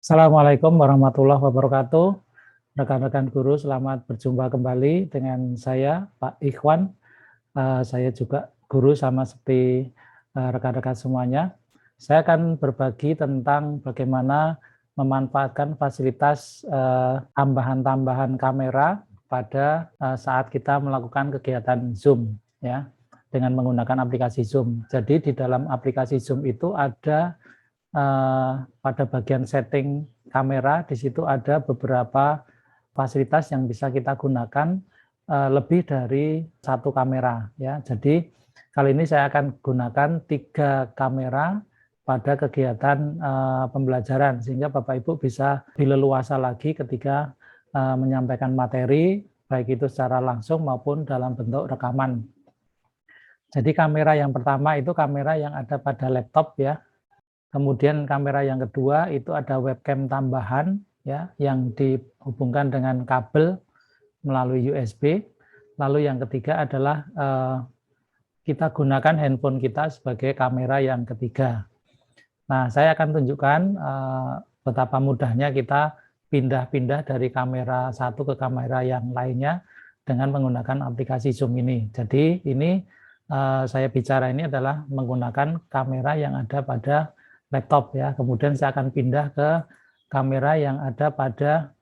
Assalamualaikum warahmatullahi wabarakatuh. Rekan-rekan guru, selamat berjumpa kembali dengan saya, Pak Ikhwan. Saya juga guru sama seperti rekan-rekan semuanya. Saya akan berbagi tentang bagaimana memanfaatkan fasilitas tambahan-tambahan kamera pada saat kita melakukan kegiatan Zoom, ya, dengan menggunakan aplikasi Zoom. Jadi di dalam aplikasi Zoom itu ada pada bagian setting kamera, di situ ada beberapa fasilitas yang bisa kita gunakan lebih dari satu kamera, ya. Jadi kali ini saya akan gunakan 3 kamera pada kegiatan pembelajaran, sehingga Bapak Ibu bisa lebih leluasa lagi ketika menyampaikan materi, baik itu secara langsung maupun dalam bentuk rekaman. Jadi kamera yang pertama itu kamera yang ada pada laptop, ya. Kemudian kamera yang kedua itu ada webcam tambahan, ya, yang dihubungkan dengan kabel melalui USB. Lalu yang ketiga adalah kita gunakan handphone kita sebagai kamera yang ketiga. Nah, saya akan tunjukkan betapa mudahnya kita pindah-pindah dari kamera satu ke kamera yang lainnya dengan menggunakan aplikasi Zoom ini. Jadi ini saya bicara ini adalah menggunakan kamera yang ada pada laptop, ya. Kemudian saya akan pindah ke kamera yang ada pada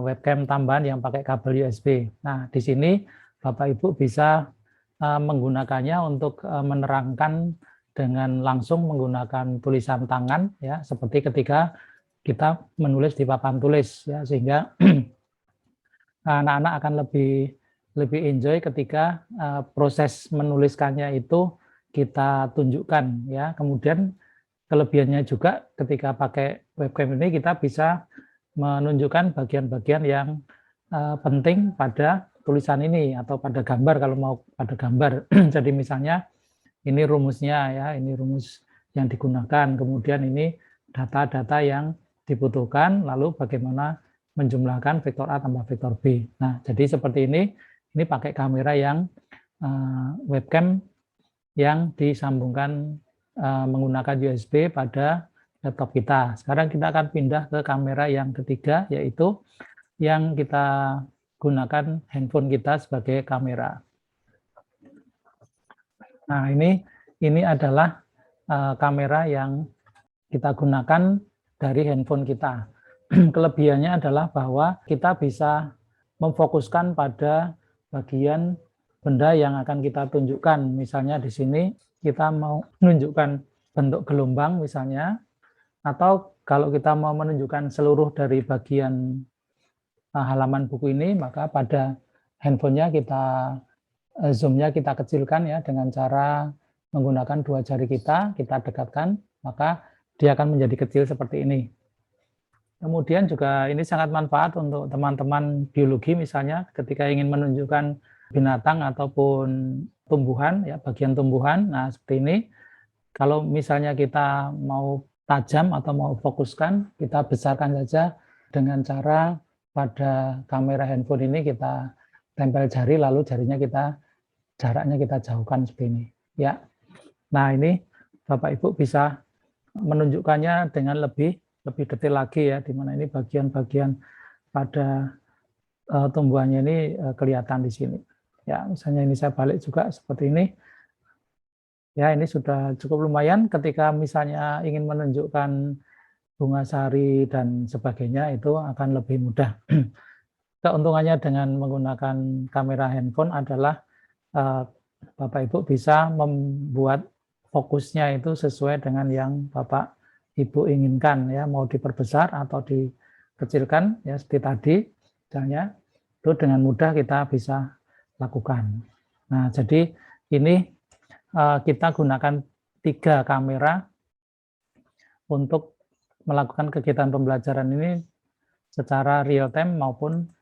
webcam tambahan yang pakai kabel USB. Nah, di sini Bapak Ibu bisa menggunakannya untuk menerangkan dengan langsung menggunakan tulisan tangan, ya, seperti ketika kita menulis di papan tulis, ya, sehingga anak-anak akan lebih enjoy ketika proses menuliskannya itu kita tunjukkan, ya. Kemudian kelebihannya juga ketika pakai webcam ini kita bisa menunjukkan bagian-bagian yang penting pada tulisan ini atau pada gambar kalau mau pada gambar. Jadi misalnya ini rumusnya, ya, ini rumus yang digunakan, kemudian ini data-data yang dibutuhkan, lalu bagaimana menjumlahkan vektor A tambah vektor B. Nah, jadi seperti ini pakai kamera yang webcam yang disambungkan menggunakan USB pada laptop kita. Sekarang kita akan pindah ke kamera yang ketiga, yaitu yang kita gunakan handphone kita sebagai kamera. Nah, ini adalah kamera yang kita gunakan dari handphone kita. Kelebihannya adalah bahwa kita bisa memfokuskan pada bagian benda yang akan kita tunjukkan. Misalnya di sini kita mau menunjukkan bentuk gelombang misalnya, atau kalau kita mau menunjukkan seluruh dari bagian halaman buku ini, maka pada handphonenya zoomnya kita kecilkan, ya, dengan cara menggunakan 2 jari kita dekatkan, maka dia akan menjadi kecil seperti ini. Kemudian juga ini sangat manfaat untuk teman-teman biologi misalnya ketika ingin menunjukkan binatang ataupun tumbuhan, ya, bagian tumbuhan. Nah, seperti ini. Kalau misalnya kita mau tajam atau mau fokuskan, kita besarkan saja dengan cara pada kamera handphone ini kita tempel jari, lalu jaraknya kita jauhkan seperti ini, ya. Nah, ini Bapak Ibu bisa menunjukkannya dengan lebih detail lagi, ya, di mana ini bagian-bagian pada tumbuhannya ini kelihatan di sini. Ya, misalnya ini saya balik juga seperti ini. Ya, ini sudah cukup lumayan ketika misalnya ingin menunjukkan bunga sari dan sebagainya, itu akan lebih mudah. Keuntungannya dengan menggunakan kamera handphone adalah Bapak Ibu bisa membuat fokusnya itu sesuai dengan yang Bapak Ibu inginkan, ya, mau diperbesar atau dikecilkan, ya, seperti tadi misalnya, itu dengan mudah kita bisa lakukan. Nah, jadi ini kita gunakan 3 kamera untuk melakukan kegiatan pembelajaran ini secara real time maupun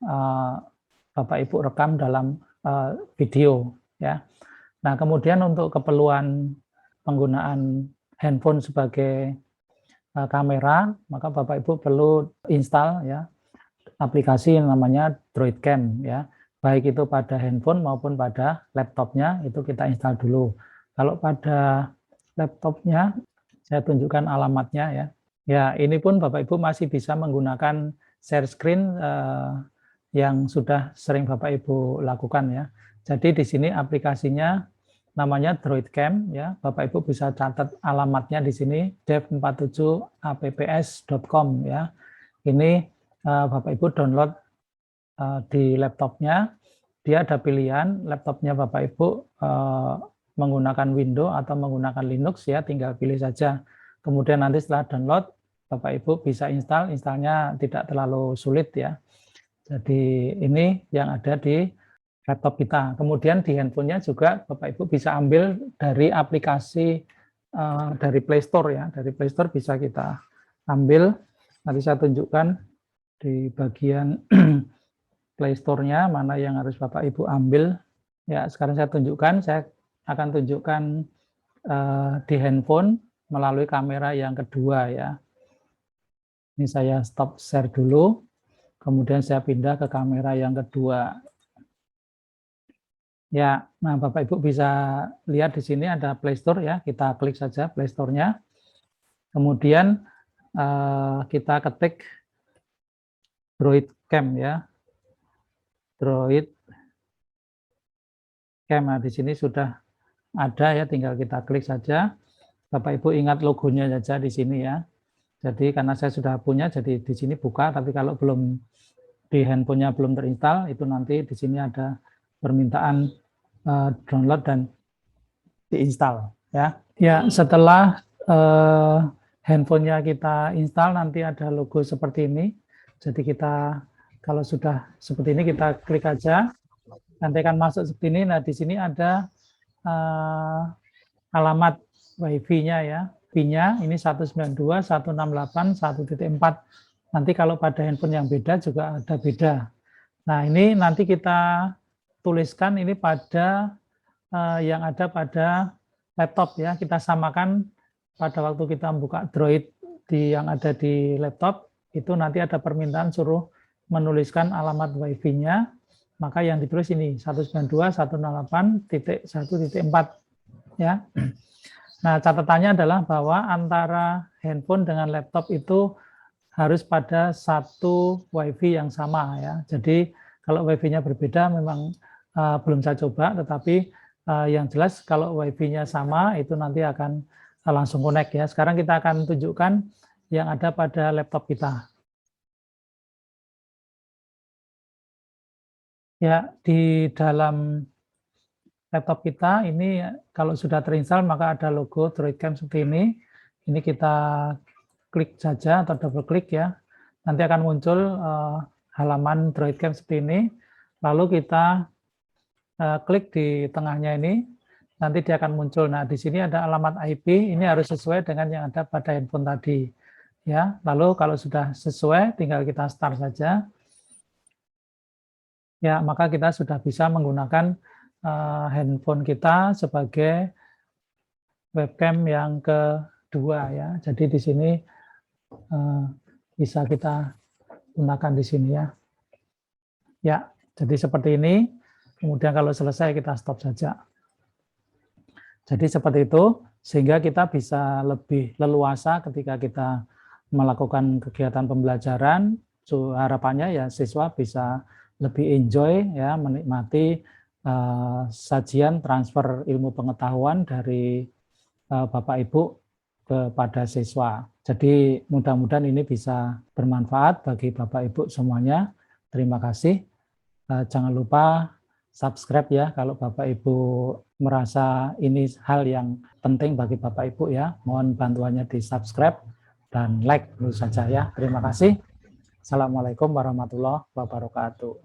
Bapak Ibu rekam dalam video, ya. Nah, kemudian untuk keperluan penggunaan handphone sebagai kamera, maka Bapak Ibu perlu install, ya, aplikasi yang namanya DroidCam, ya. Baik itu pada handphone maupun pada laptopnya, itu kita install dulu. Kalau pada laptopnya, saya tunjukkan alamatnya, ya. Ya, ini pun Bapak Ibu masih bisa menggunakan share screen yang sudah sering Bapak Ibu lakukan ya. Jadi di sini aplikasinya namanya DroidCam ya. Bapak Ibu bisa catat alamatnya di sini dev47apps.com ya. Ini Bapak Ibu download di laptopnya. Dia ada pilihan laptopnya Bapak Ibu menggunakan Windows atau menggunakan Linux ya, tinggal pilih saja. Kemudian nanti setelah download, Bapak Ibu bisa installnya tidak terlalu sulit ya. Jadi ini yang ada di laptop kita. Kemudian di handphonenya juga Bapak Ibu bisa ambil dari aplikasi dari Play Store ya. Dari Play Store bisa kita ambil. Nanti saya tunjukkan di bagian Play Store-nya mana yang harus Bapak Ibu ambil. Ya, sekarang saya akan tunjukkan di handphone melalui kamera yang kedua ya. Ini saya stop share dulu, kemudian saya pindah ke kamera yang kedua. Ya, nah Bapak Ibu bisa lihat di sini ada Play Store ya, kita klik saja Play Store-nya. Kemudian kita ketik DroidCam ya. DroidCam, nah di sini sudah ada ya, tinggal kita klik saja. Bapak Ibu ingat logonya saja di sini ya. Jadi karena saya sudah punya, jadi di sini buka. Tapi kalau belum di handphonenya belum terinstall, itu nanti di sini ada permintaan download dan diinstal ya. Ya, setelah handphonenya kita install, nanti ada logo seperti ini. Jadi kita kalau sudah seperti ini, kita klik aja. Nanti akan masuk seperti ini. Nah, di sini ada alamat WiFi-nya ya. PIN-nya ini 192.168.1.4. Nanti kalau pada handphone yang beda juga ada beda. Nah, ini nanti kita tuliskan ini pada yang ada pada laptop ya. Kita samakan pada waktu kita buka Droid yang ada di laptop, itu nanti ada permintaan suruh menuliskan alamat WiFi-nya. Maka yang ditulis ini 192.168.1.4 ya. Nah, catatannya adalah bahwa antara handphone dengan laptop itu harus pada satu WiFi yang sama ya. Jadi kalau WiFi-nya berbeda memang belum saya coba, tetapi yang jelas kalau WiFi-nya sama itu nanti akan langsung connect ya. Sekarang kita akan tunjukkan yang ada pada laptop kita. Ya, di dalam laptop kita ini kalau sudah terinstall maka ada logo DroidCam seperti ini. Ini kita klik saja atau double klik ya. Nanti akan muncul halaman DroidCam seperti ini. Lalu kita klik di tengahnya ini. Nanti dia akan muncul. Nah, di sini ada alamat IP. Ini harus sesuai dengan yang ada pada handphone tadi. Ya, lalu kalau sudah sesuai tinggal kita start saja. Ya, maka kita sudah bisa menggunakan handphone kita sebagai webcam yang kedua ya. Jadi di sini bisa kita gunakan di sini ya. Ya, jadi seperti ini. Kemudian kalau selesai kita stop saja. Jadi seperti itu sehingga kita bisa lebih leluasa ketika kita melakukan kegiatan pembelajaran. Harapannya ya siswa bisa lebih enjoy ya, menikmati sajian transfer ilmu pengetahuan dari Bapak Ibu kepada siswa. Jadi mudah-mudahan ini bisa bermanfaat bagi Bapak Ibu semuanya. Terima kasih. Jangan lupa subscribe ya kalau Bapak Ibu merasa ini hal yang penting bagi Bapak Ibu ya. Mohon bantuannya di subscribe dan like dulu saja ya. Terima kasih. Assalamualaikum warahmatullahi wabarakatuh.